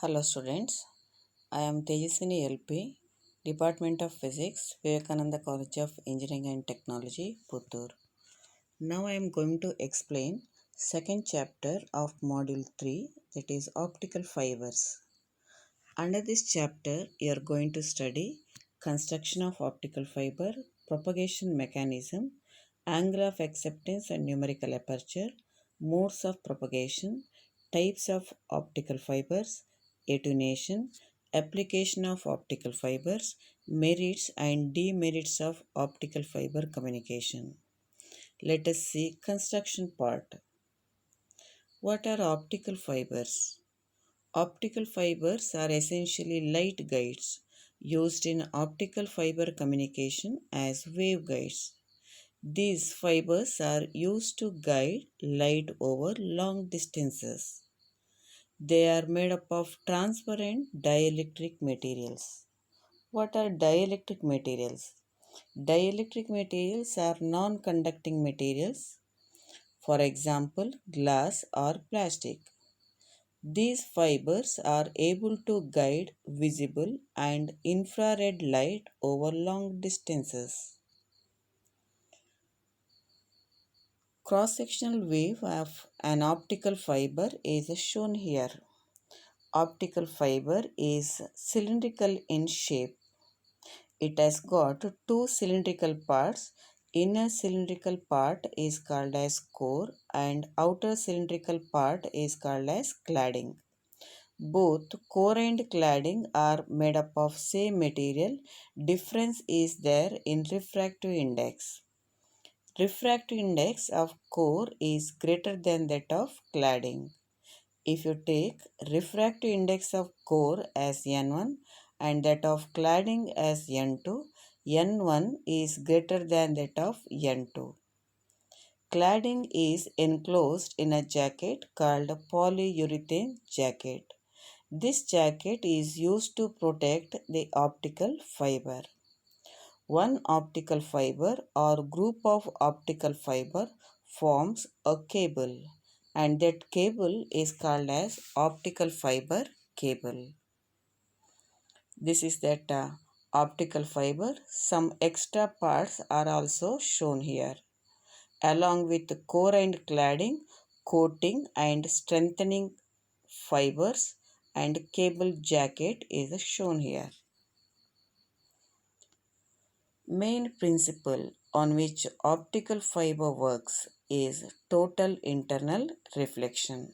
Hello students, I am Tejaswini LP, Department of Physics, Vivekananda College of Engineering and Technology, Puttur. Now I am going to explain second chapter of Module 3, that is optical fibers. Under this chapter, you are going to study construction of optical fiber, propagation mechanism, angle of acceptance and numerical aperture, modes of propagation, types of optical fibers, attenuation, application of optical fibers, merits and demerits of optical fiber communication. Let us see construction part. What are optical fibers? Optical fibers are essentially light guides used in optical fiber communication as waveguides. These fibers are used to guide light over long distances. They are made up of transparent dielectric materials. What are dielectric materials? Dielectric materials are non-conducting materials, for example, glass or plastic. These fibers are able to guide visible and infrared light over long distances. Cross-sectional wave of an optical fiber is shown here. Optical fiber is cylindrical in shape. It has got two cylindrical parts. Inner cylindrical part is called as core and outer cylindrical part is called as cladding. Both core and cladding are made up of same material. Difference is there in refractive index. Refractive index of core is greater than that of cladding. If you take refractive index of core as N1 and that of cladding as N2, N1 is greater than that of N2. Cladding is enclosed in a jacket called polyurethane jacket. This jacket is used to protect the optical fiber. One optical fiber or group of optical fiber forms a cable, and that cable is called as optical fiber cable. This is that optical fiber. Some extra parts are also shown here. Along with the core and cladding, coating and strengthening fibers and cable jacket is shown here. Main principle on which optical fiber works is total internal reflection.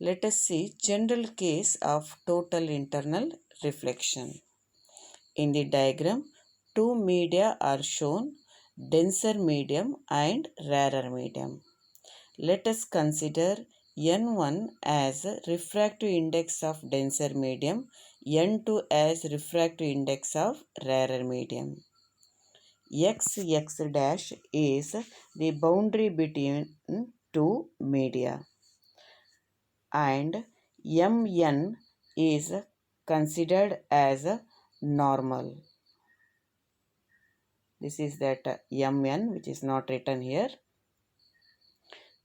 Let us see general case of total internal reflection. In the diagram, two media are shown, denser medium and rarer medium. Let us consider N1 as refractive index of denser medium, N2 as refractive index of rarer medium. X dash is the boundary between two media and Mn is considered as normal. This is that Mn which is not written here.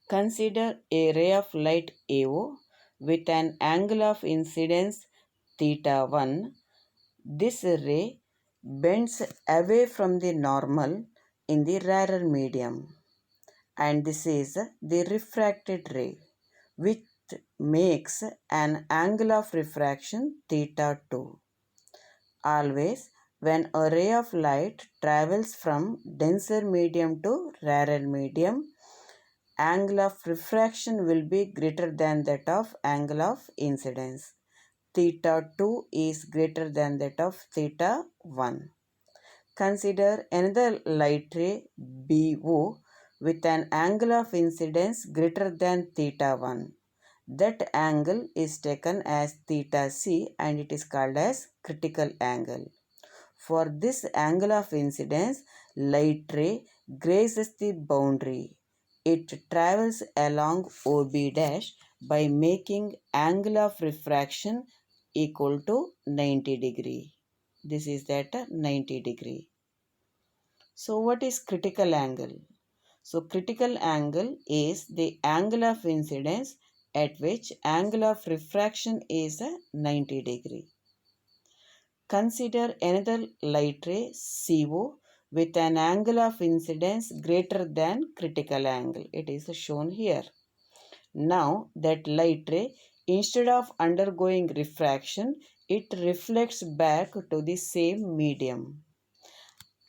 Consider a ray of light AO with an angle of incidence theta 1. This ray bends away from the normal in the rarer medium, and this is the refracted ray, which makes an angle of refraction theta 2. Always when a ray of light travels from denser medium to rarer medium, angle of refraction will be greater than that of angle of incidence. Theta 2 is greater than that of theta 1. Consider another light ray BO with an angle of incidence greater than theta 1. That angle is taken as theta C and it is called as critical angle. For this angle of incidence, light ray grazes the boundary. It travels along OB dash by making angle of refraction equal to 90 degree. This is that 90 degree. So what is critical angle? So critical angle is the angle of incidence at which angle of refraction is 90 degree. Consider another light ray CO with an angle of incidence greater than critical angle. It is shown here. Now that light ray, instead of undergoing refraction, it reflects back to the same medium.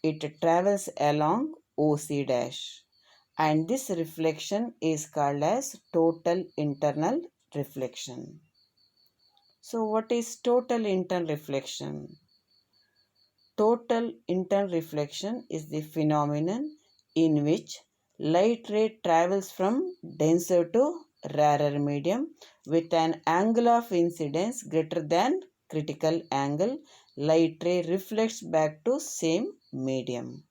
It travels along OC dash, and this reflection is called as total internal reflection. So what is total internal reflection? Total internal reflection is the phenomenon in which light ray travels from denser to rarer medium with an angle of incidence greater than critical angle. Light ray reflects back to same medium.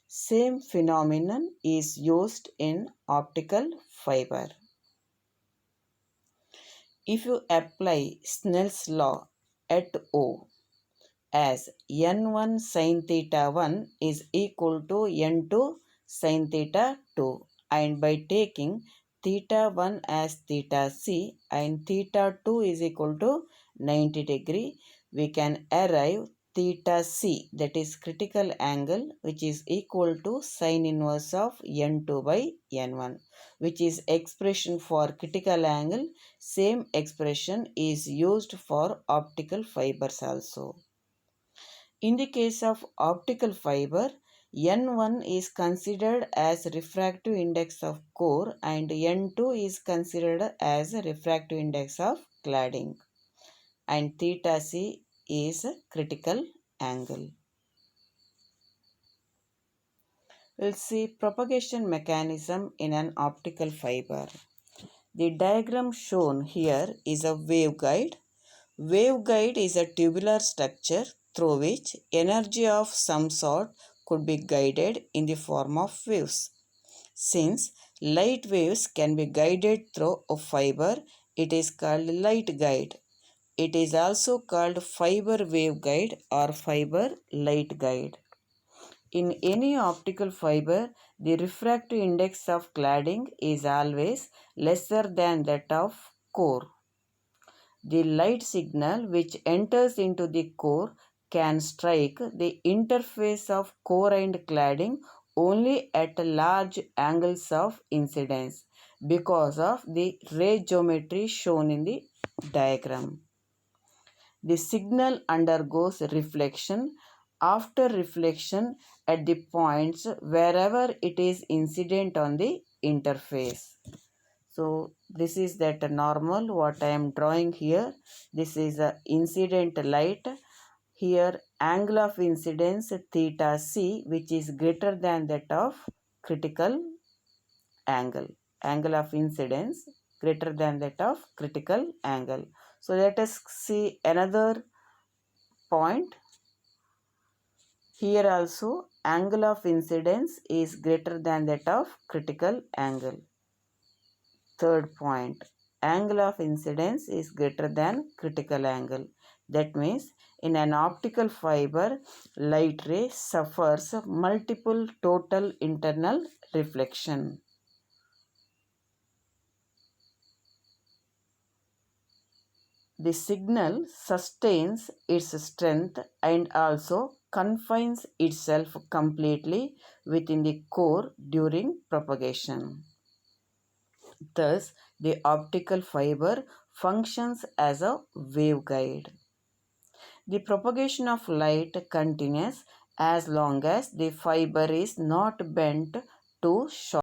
Same phenomenon is used in optical fiber. If you apply Snell's law at O as n1 sin theta 1 is equal to n2 sin theta 2, and by taking theta 1 as theta c and theta 2 is equal to 90 degree, we can arrive theta c, that is critical angle, which is equal to sin inverse of n2 by n1, which is expression for critical angle. Same expression is used for optical fibers also. In the case of optical fiber, N1 is considered as refractive index of core and N2 is considered as a refractive index of cladding, and theta c is a critical angle. We'll see propagation mechanism in an optical fiber. The diagram shown here is a waveguide. Waveguide is a tubular structure through which energy of some sort could be guided in the form of waves. Since light waves can be guided through a fiber, it is called light guide. It is also called fiber waveguide or fiber light guide. In any optical fiber, the refractive index of cladding is always lesser than that of core. The light signal which enters into the core can strike the interface of core and cladding only at large angles of incidence because of the ray geometry shown in the diagram. The signal undergoes reflection. After reflection, at the points wherever it is incident on the interface. So this is that normal what I am drawing here. This is a incident light. Here angle of incidence theta c, which is greater than that of critical angle. Angle of incidence greater than that of critical angle. So let us see another point. Here also angle of incidence is greater than that of critical angle. Third point, angle of incidence is greater than critical angle. That means in an optical fiber, light ray suffers multiple total internal reflection. The signal sustains its strength and also confines itself completely within the core during propagation. Thus, the optical fiber functions as a waveguide. The propagation of light continues as long as the fiber is not bent too short.